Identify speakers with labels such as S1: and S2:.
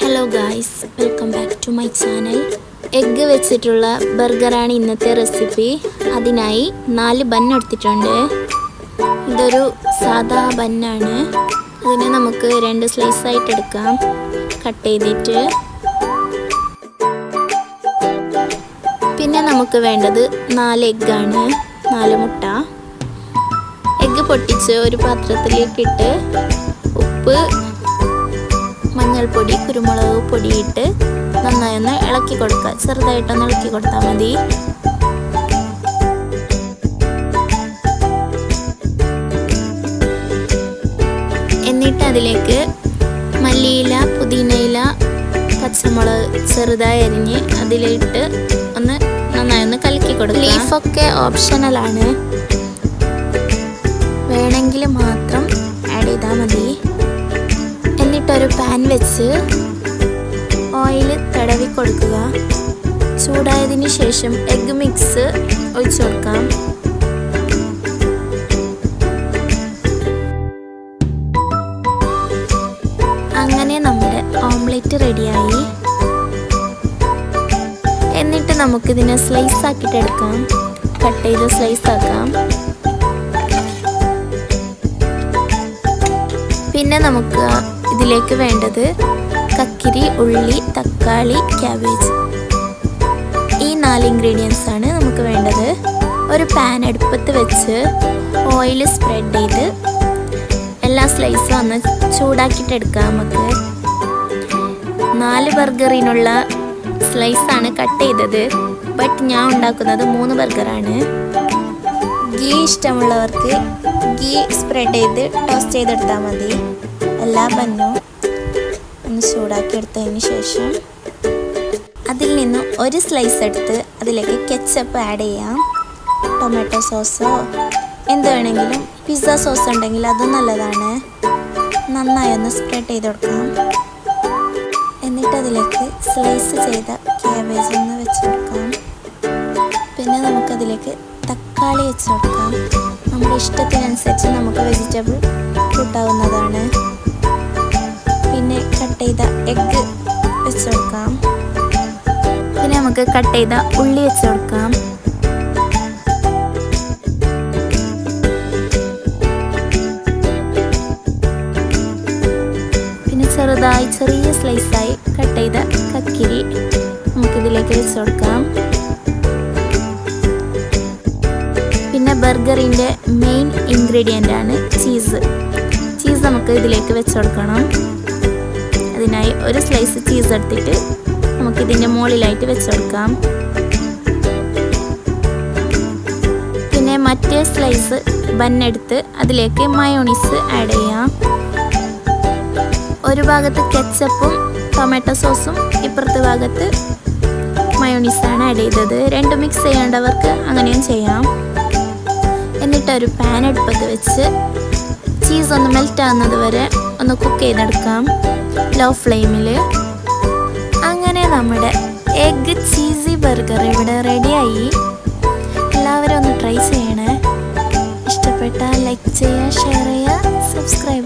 S1: Hello guys, welcome back to my channel. Egg വെച്ചിട്ടുള്ള ബർഗറാണ് ഇന്നത്തെ റെസിപ്പി. അതിനായി 4 ബൺ എടുത്തിട്ടുണ്ട്. ഇതൊരു സാധാ ബണ്ണാണ്. അതിനെ നമുക്ക് 2 സ്ലൈസ് ആയിട്ട് എടുക്കാം, കട്ട് ചെയ്തിട്ട്. പിന്നെ നമുക്ക് വേണ്ടത് 4 എഗ്ഗാണ്, 4 മുട്ട. എഗ്ഗ് പൊട്ടിച്ച് ഒരു പാത്രത്തിലേക്കിട്ട് ഉപ്പ്, മഞ്ഞൾപ്പൊടി, കുരുമുളക് പൊടിയിട്ട് നന്നായി ഒന്ന് ഇളക്കി കൊടുക്കുക. ചെറുതായിട്ടൊന്ന് ഇളക്കി കൊടുത്താൽ മതി. എന്നിട്ട് അതിലേക്ക് മല്ലിയില, പുതിനയില, പച്ചമുളക് ചെറുതായി അരിഞ്ഞ് അതിലിട്ട് ഒന്ന് നന്നായി ഒന്ന് കലക്കി കൊടുക്കുക. ലീഫൊക്കെ ഓപ്ഷണലാണ്, വേണമെങ്കിൽ മാത്രം ആഡ് ചെയ്താൽ മതി. എന്നിട്ടൊരു പാൻ വെച്ച് ഓയിൽ തടവി കൊടുക്കുക. ചൂടായതിനു ശേഷം എഗ്ഗ് മിക്സ് ഒഴിച്ചു കൊടുക്കാം. അങ്ങനെ നമ്മുടെ ഓംലെറ്റ് റെഡിയായി. എന്നിട്ട് നമുക്കിതിനെ സ്ലൈസ് ആക്കിയിട്ട് എടുക്കാം. കട്ട് ചെയ്ത് സ്ലൈസ് ആക്കാം. പിന്നെ നമുക്ക് ഇതിലേക്ക് വേണ്ടത് കക്കിരി, ഉള്ളി, തക്കാളി, ക്യാബേജ്. ഈ 4 ഇൻഗ്രീഡിയൻസ് ആണ് നമുക്ക് വേണ്ടത്. ഒരു പാൻ അടുപ്പത്ത് വെച്ച് ഓയിൽ സ്പ്രെഡ് ചെയ്ത് എല്ലാ സ്ലൈസും ഒന്ന് ചൂടാക്കിയിട്ട് എടുക്കാം. നമുക്ക് 4 ബർഗറിനുള്ള സ്ലൈസാണ് കട്ട് ചെയ്തത്. ബട്ട് ഞാൻ ഉണ്ടാക്കുന്നത് 3 ബർഗറാണ്. ഗീ ഇഷ്ടമുള്ളവർക്ക് ഗീ സ്പ്രെഡ് ചെയ്ത് ടോസ്റ്റ് ചെയ്തെടുത്താൽ മതി. എല്ലാ ബന്നും ഒന്ന് ചൂടാക്കി എടുത്തതിന് ശേഷം അതിൽ നിന്ന് ഒരു സ്ലൈസ് എടുത്ത് അതിലേക്ക് കെച്ചപ്പ് ആഡ് ചെയ്യാം. ടൊമാറ്റോ സോസോ എന്ത് വേണമെങ്കിലും, പിസ്സ സോസ് ഉണ്ടെങ്കിൽ അതും നല്ലതാണ്. നന്നായി ഒന്ന് സ്പ്രെഡ് ചെയ്ത് കൊടുക്കാം. എന്നിട്ട് അതിലേക്ക് സ്ലൈസ് ചെയ്ത ക്യാബേജ് ഒന്ന് വെച്ച് കൊടുക്കാം. പിന്നെ നമുക്കതിലേക്ക് തക്കാളി വെച്ച് കൊടുക്കാം. നമ്മുടെ ഇഷ്ടത്തിനനുസരിച്ച് നമുക്ക് വെജിറ്റബിൾ കൂട്ടാവുന്നതാണ്. പിന്നെ കട്ട് ചെയ്ത എഗ്ഗ് വെച്ച് കൊടുക്കാം. പിന്നെ നമുക്ക് കട്ട് ചെയ്ത ഉള്ളി വെച്ച് കൊടുക്കാം. പിന്നെ ചെറിയ സ്ലൈസായി കട്ട് ചെയ്ത കക്കിരി നമുക്കിതിലേക്ക് വെച്ച് കൊടുക്കാം. പിന്നെ ബർഗറിൻ്റെ മെയിൻ ഇൻഗ്രീഡിയൻ്റ് ആണ് ചീസ്. ചീസ് നമുക്ക് ഇതിലേക്ക് വെച്ച് കൊടുക്കണം. അതിനായി ഒരു സ്ലൈസ് ചീസ് എടുത്തിട്ട് നമുക്കിതിൻ്റെ മുകളിലായിട്ട് വെച്ച് കൊടുക്കാം. പിന്നെ മറ്റേ സ്ലൈസ് ബണ്ണെടുത്ത് അതിലേക്ക് മയോണീസ് ആഡ് ചെയ്യാം. ഒരു ഭാഗത്ത് കെച്ചപ്പും ടൊമാറ്റോ സോസും, ഇപ്പുറത്തെ ഭാഗത്ത് മയോണീസാണ് ആഡ് ചെയ്തത്. 2 മിക്സ് ചെയ്യേണ്ടവർക്ക് അങ്ങനെയും ചെയ്യാം. എന്നിട്ടൊരു പാൻ അടുപ്പത്ത് വെച്ച് ചീസ് ഒന്ന് മെൽറ്റ് ആകുന്നത് വരെ ഒന്ന് കുക്ക് ചെയ്തെടുക്കാം, ലോ ഫ്ലെയിമിൽ. അങ്ങനെ നമ്മുടെ എഗ്ഗ് ചീസി ബർഗർ ഇവിടെ റെഡിയായി. എല്ലാവരും ഒന്ന് ട്രൈ ചെയ്യണേ. ഇഷ്ടപ്പെട്ടാൽ ലൈക്ക് ചെയ്യുക, ഷെയർ ചെയ്യുക, സബ്സ്ക്രൈബ്